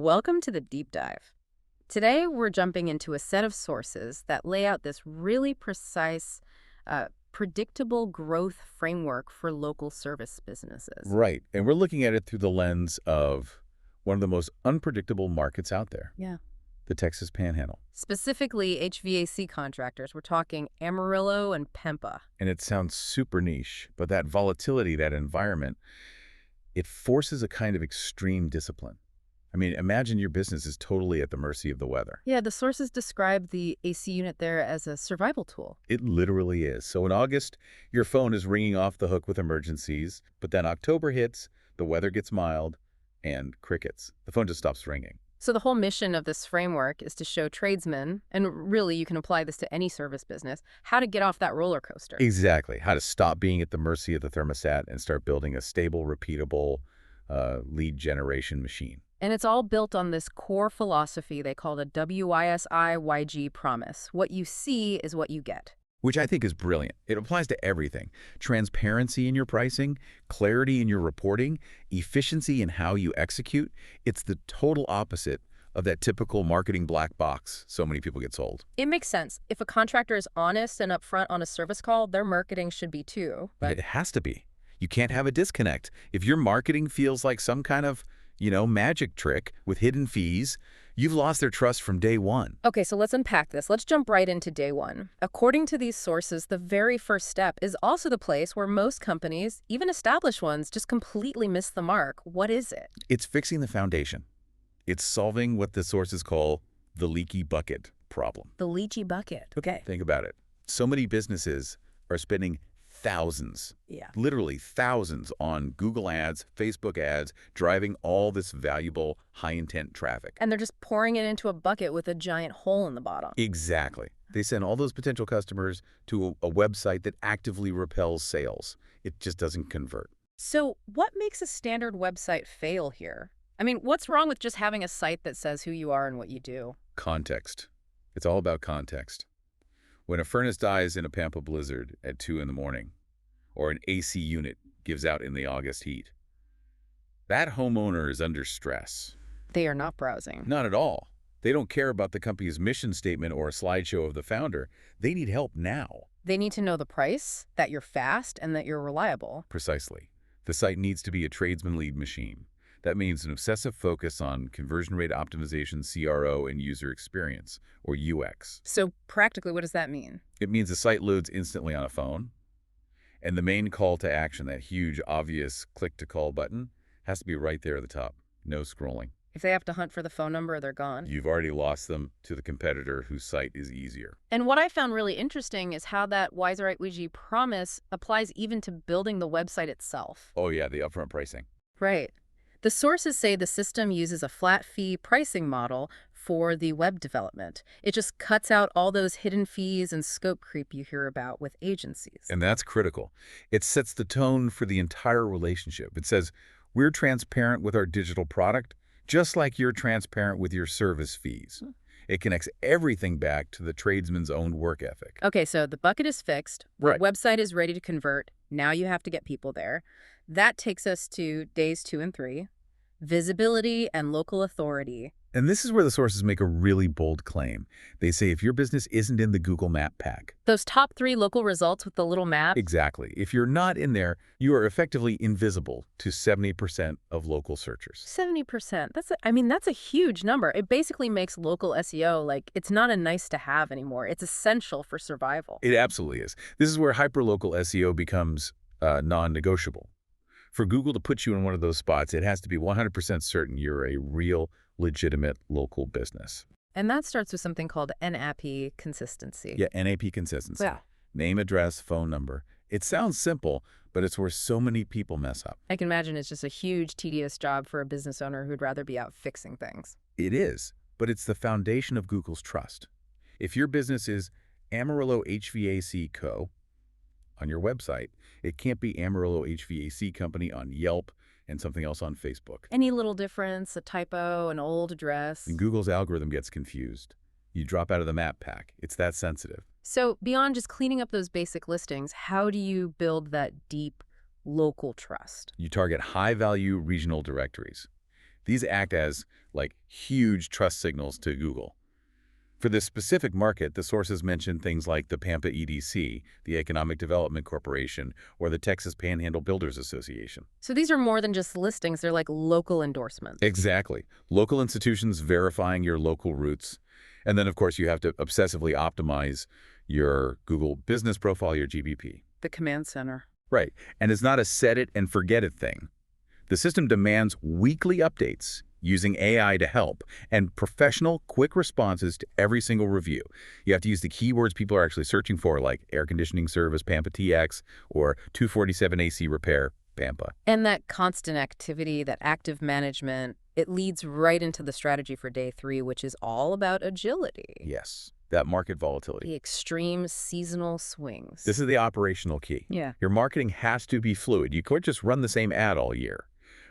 Welcome to the deep dive. Today, we're jumping into a set of sources that lay out this really precise, predictable growth framework for local service businesses. Right. And we're looking at it through the lens of one of the most unpredictable markets out there, Yeah. the Texas Panhandle. Specifically, HVAC contractors. We're talking Amarillo and Pampa. And it sounds super niche, but that volatility, that environment, it forces a kind of extreme discipline. I mean, imagine your business is totally at the mercy of the weather. Yeah, the sources describe the AC unit there as a survival tool. It literally is. So in August, your phone is ringing off the hook with emergencies, but then October hits, the weather gets mild, and crickets. The phone just stops ringing. So the whole mission of this framework is to show tradesmen, and really you can apply this to any service business, how to get off that roller coaster. Exactly. How to stop being at the mercy of the thermostat and start building a stable, repeatable lead generation machine. And it's all built on this core philosophy they call the WYSIWYG Promise. What you see is what you get. Which I think is brilliant. It applies to everything. Transparency in your pricing, clarity in your reporting, efficiency in how you execute. It's the total opposite of that typical marketing black box so many people get sold. It makes sense. If a contractor is honest and upfront on a service call, their marketing should be too. But it has to be. You can't have a disconnect. If your marketing feels like some kind of, magic trick with hidden fees, you've lost their trust from day one. Okay, so let's unpack this. Let's jump right into day one. According to these sources, the very first step is also the place where most companies, even established ones, just completely miss the mark. What is it? It's fixing the foundation. It's solving what the sources call the leaky bucket problem. The leachy bucket. Okay. Think about it. So many businesses are spending thousands, Yeah. literally thousands on Google ads, Facebook ads, driving all this valuable high-intent traffic. And they're just pouring it into a bucket with a giant hole in the bottom. Exactly. They send all those potential customers to a website that actively repels sales. It just doesn't convert. So what makes a standard website fail here? I mean, what's wrong with just having a site that says who you are and what you do? Context. It's all about context. When a furnace dies in a Pampa blizzard at 2 in the morning, or an AC unit gives out in the August heat, that homeowner is under stress. They are not browsing. Not at all. They don't care about the company's mission statement or a slideshow of the founder. They need help now. They need to know the price, that you're fast, and that you're reliable. Precisely. The site needs to be a tradesman lead machine. That means an obsessive focus on conversion rate optimization, CRO, and user experience, or UX. So practically, what does that mean? It means the site loads instantly on a phone, and the main call to action, that huge, obvious click-to-call button, has to be right there at the top. No scrolling. If they have to hunt for the phone number, they're gone. You've already lost them to the competitor whose site is easier. And what I found really interesting is how that WYSIWYG Promise applies even to building the website itself. Oh yeah, the upfront pricing. Right. The sources say the system uses a flat fee pricing model for the web development. It just cuts out all those hidden fees and scope creep you hear about with agencies. And that's critical. It sets the tone for the entire relationship. It says, we're transparent with our digital product, just like you're transparent with your service fees. It connects everything back to the tradesman's own work ethic. Okay, so the bucket is fixed. Right. The website is ready to convert. Now you have to get people there. That takes us to days 2 and 3, visibility and local authority. And this is where the sources make a really bold claim. They say if your business isn't in the Google Map pack. Those top 3 local results with the little map. Exactly. If you're not in there, you are effectively invisible to 70% of local searchers. 70%. That's a huge number. It basically makes local SEO like it's not a nice to have anymore. It's essential for survival. It absolutely is. This is where hyperlocal SEO becomes non-negotiable. For Google to put you in one of those spots, it has to be 100% certain you're a real, legitimate local business. And that starts with something called NAP consistency. Yeah, NAP consistency. Yeah. Name, address, phone number. It sounds simple, but it's where so many people mess up. I can imagine it's just a huge, tedious job for a business owner who'd rather be out fixing things. It is, but it's the foundation of Google's trust. If your business is Amarillo HVAC Co. on your website, it can't be Amarillo HVAC Company on Yelp and something else on Facebook. Any little difference, a typo, an old address. And Google's algorithm gets confused. You drop out of the map pack. It's that sensitive. So beyond just cleaning up those basic listings, how do you build that deep local trust? You target high-value regional directories. These act as, like, huge trust signals to Google. For this specific market, the sources mention things like the Pampa EDC, the Economic Development Corporation, or the Texas Panhandle Builders Association. So these are more than just listings, they're like local endorsements. Exactly. Local institutions verifying your local roots. And then, of course, you have to obsessively optimize your Google business profile, your GBP. The command center. Right. And it's not a set it and forget it thing. The system demands weekly updates using AI to help and professional, quick responses to every single review. You have to use the keywords people are actually searching for, like air conditioning service, Pampa TX, or 247 AC repair, Pampa. And that constant activity, that active management, it leads right into the strategy for day 3, which is all about agility. Yes, that market volatility. The extreme seasonal swings. This is the operational key. Yeah. Your marketing has to be fluid. You can't just run the same ad all year.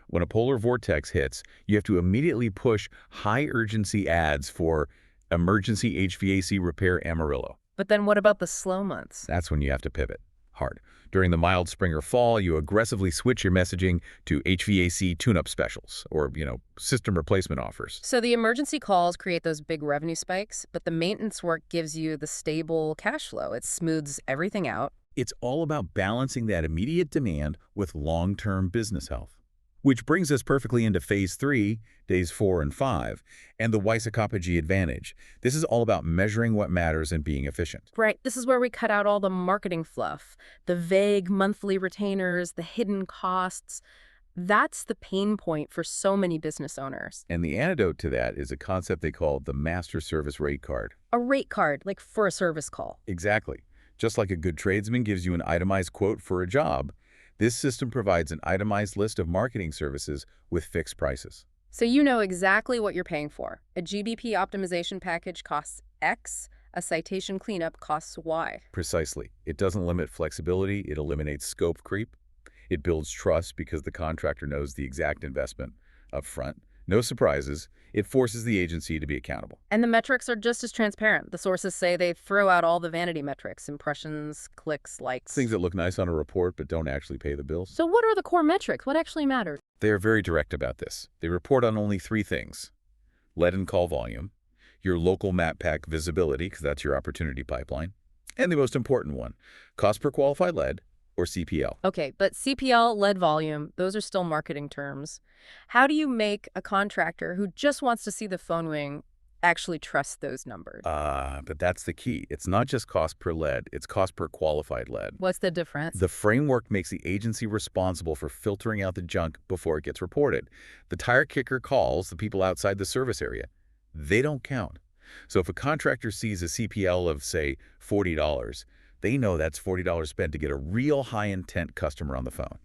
When a polar vortex hits, you have to immediately push high-urgency ads for emergency HVAC repair Amarillo. But then what about the slow months? That's when you have to pivot hard. During the mild spring or fall, you aggressively switch your messaging to HVAC tune-up specials or, system replacement offers. So the emergency calls create those big revenue spikes, but the maintenance work gives you the stable cash flow. It smooths everything out. It's all about balancing that immediate demand with long-term business health. Which brings us perfectly into Phase 3, Days 4 and 5, and the WYSIWYG advantage. This is all about measuring what matters and being efficient. Right. This is where we cut out all the marketing fluff, the vague monthly retainers, the hidden costs. That's the pain point for so many business owners. And the antidote to that is a concept they call the Master Service Rate Card. A rate card, like for a service call. Exactly. Just like a good tradesman gives you an itemized quote for a job, this system provides an itemized list of marketing services with fixed prices. So you know exactly what you're paying for. A GBP optimization package costs X, a citation cleanup costs Y. Precisely. It doesn't limit flexibility, it eliminates scope creep. It builds trust because the contractor knows the exact investment up front. No surprises. It forces the agency to be accountable. And the metrics are just as transparent. The sources say they throw out all the vanity metrics, impressions, clicks, likes. Things that look nice on a report but don't actually pay the bills. So what are the core metrics? What actually matters? They are very direct about this. They report on only 3 things. Lead and call volume, your local map pack visibility, because that's your opportunity pipeline, and the most important one, cost per qualified lead, or CPL. Okay, but CPL, lead volume, those are still marketing terms. How do you make a contractor who just wants to see the phone ring actually trust those numbers? But that's the key. It's not just cost per lead, it's cost per qualified lead. What's the difference? The framework makes the agency responsible for filtering out the junk before it gets reported. The tire kicker calls, the people outside the service area, they don't count. So if a contractor sees a CPL of, say, $40, they know that's $40 spent to get a real high-intent customer on the phone.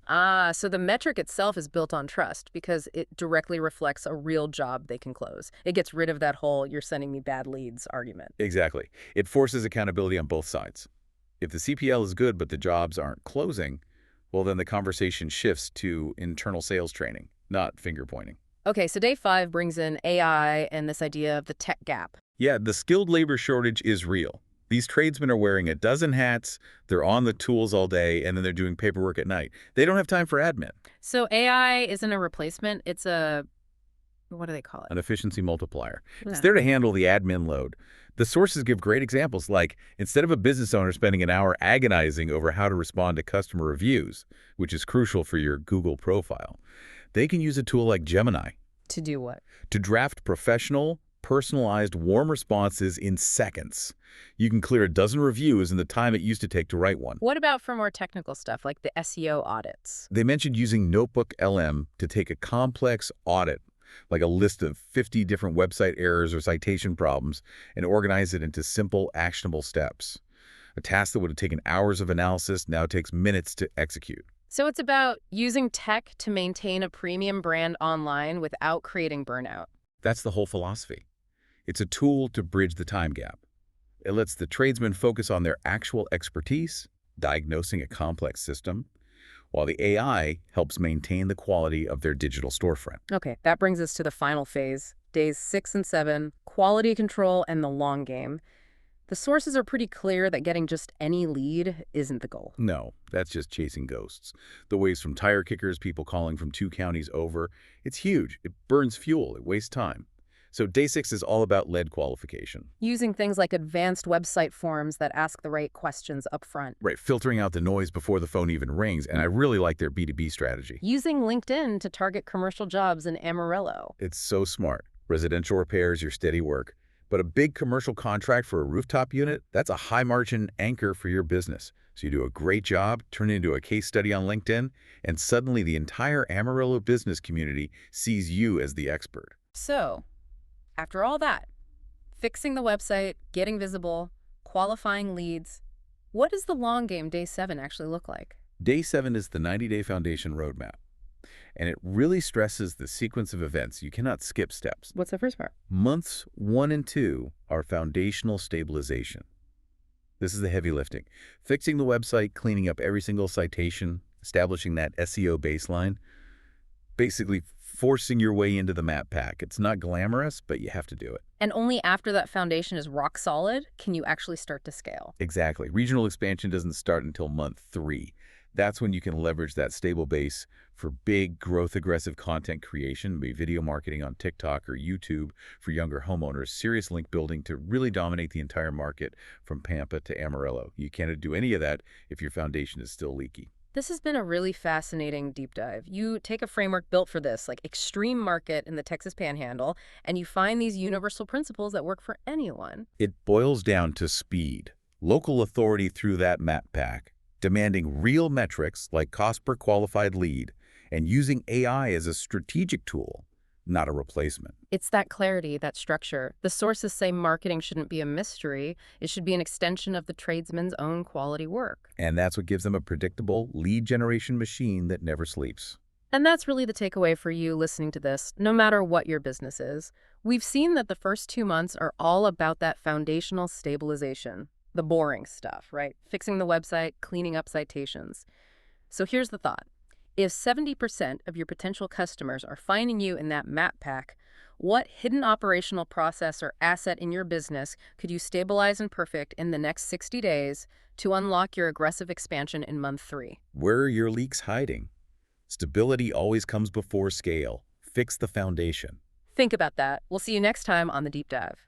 So the metric itself is built on trust because it directly reflects a real job they can close. It gets rid of that whole "you're sending me bad leads" argument. Exactly. It forces accountability on both sides. If the CPL is good but the jobs aren't closing, well, then the conversation shifts to internal sales training, not finger-pointing. Okay, so day 5 brings in AI and this idea of the tech gap. Yeah, the skilled labor shortage is real. These tradesmen are wearing a dozen hats, they're on the tools all day, and then they're doing paperwork at night. They don't have time for admin. So AI isn't a replacement, it's a, what do they call it? An efficiency multiplier. Yeah. It's there to handle the admin load. The sources give great examples like, instead of a business owner spending an hour agonizing over how to respond to customer reviews, which is crucial for your Google profile, they can use a tool like Gemini. To do what? To draft professional, personalized, warm responses in seconds. You can clear a dozen reviews in the time it used to take to write one. What about for more technical stuff, like the SEO audits? They mentioned using NotebookLM to take a complex audit, like a list of 50 different website errors or citation problems, and organize it into simple, actionable steps. A task that would have taken hours of analysis now takes minutes to execute. So it's about using tech to maintain a premium brand online without creating burnout. That's the whole philosophy. It's a tool to bridge the time gap. It lets the tradesmen focus on their actual expertise, diagnosing a complex system, while the AI helps maintain the quality of their digital storefront. Okay, that brings us to the final phase, days 6 and 7, quality control and the long game. The sources are pretty clear that getting just any lead isn't the goal. No, that's just chasing ghosts. The waves from tire kickers, people calling from 2 counties over, it's huge. It burns fuel. It wastes time. So day 6 is all about lead qualification. Using things like advanced website forms that ask the right questions up front. Right, filtering out the noise before the phone even rings, and I really like their B2B strategy. Using LinkedIn to target commercial jobs in Amarillo. It's so smart. Residential repairs, your steady work. But a big commercial contract for a rooftop unit, that's a high-margin anchor for your business. So you do a great job, turn it into a case study on LinkedIn, and suddenly the entire Amarillo business community sees you as the expert. So, after all that, fixing the website, getting visible, qualifying leads, what does the long game day 7 actually look like? Day 7 is the 90-day foundation roadmap, and it really stresses the sequence of events. You cannot skip steps. What's the first part? Months 1 and 2 are foundational stabilization. This is the heavy lifting. Fixing the website, cleaning up every single citation, establishing that SEO baseline, basically forcing your way into the map pack. It's not glamorous, but you have to do it. And only after that foundation is rock solid can you actually start to scale. Exactly. Regional expansion doesn't start until month 3. That's when you can leverage that stable base for big, growth-aggressive content creation, maybe video marketing on TikTok or YouTube for younger homeowners, serious link building to really dominate the entire market from Pampa to Amarillo. You can't do any of that if your foundation is still leaky. This has been a really fascinating deep dive. You take a framework built for this, like extreme market in the Texas Panhandle, and you find these universal principles that work for anyone. It boils down to speed, local authority through that map pack, demanding real metrics like cost per qualified lead, and using AI as a strategic tool, not a replacement. It's that clarity, that structure. The sources say marketing shouldn't be a mystery. It should be an extension of the tradesman's own quality work. And that's what gives them a predictable lead generation machine that never sleeps. And that's really the takeaway for you listening to this, no matter what your business is. We've seen that the first 2 months are all about that foundational stabilization, the boring stuff, right? Fixing the website, cleaning up citations. So here's the thought. If 70% of your potential customers are finding you in that map pack, what hidden operational process or asset in your business could you stabilize and perfect in the next 60 days to unlock your aggressive expansion in month 3? Where are your leaks hiding? Stability always comes before scale. Fix the foundation. Think about that. We'll see you next time on The Deep Dive.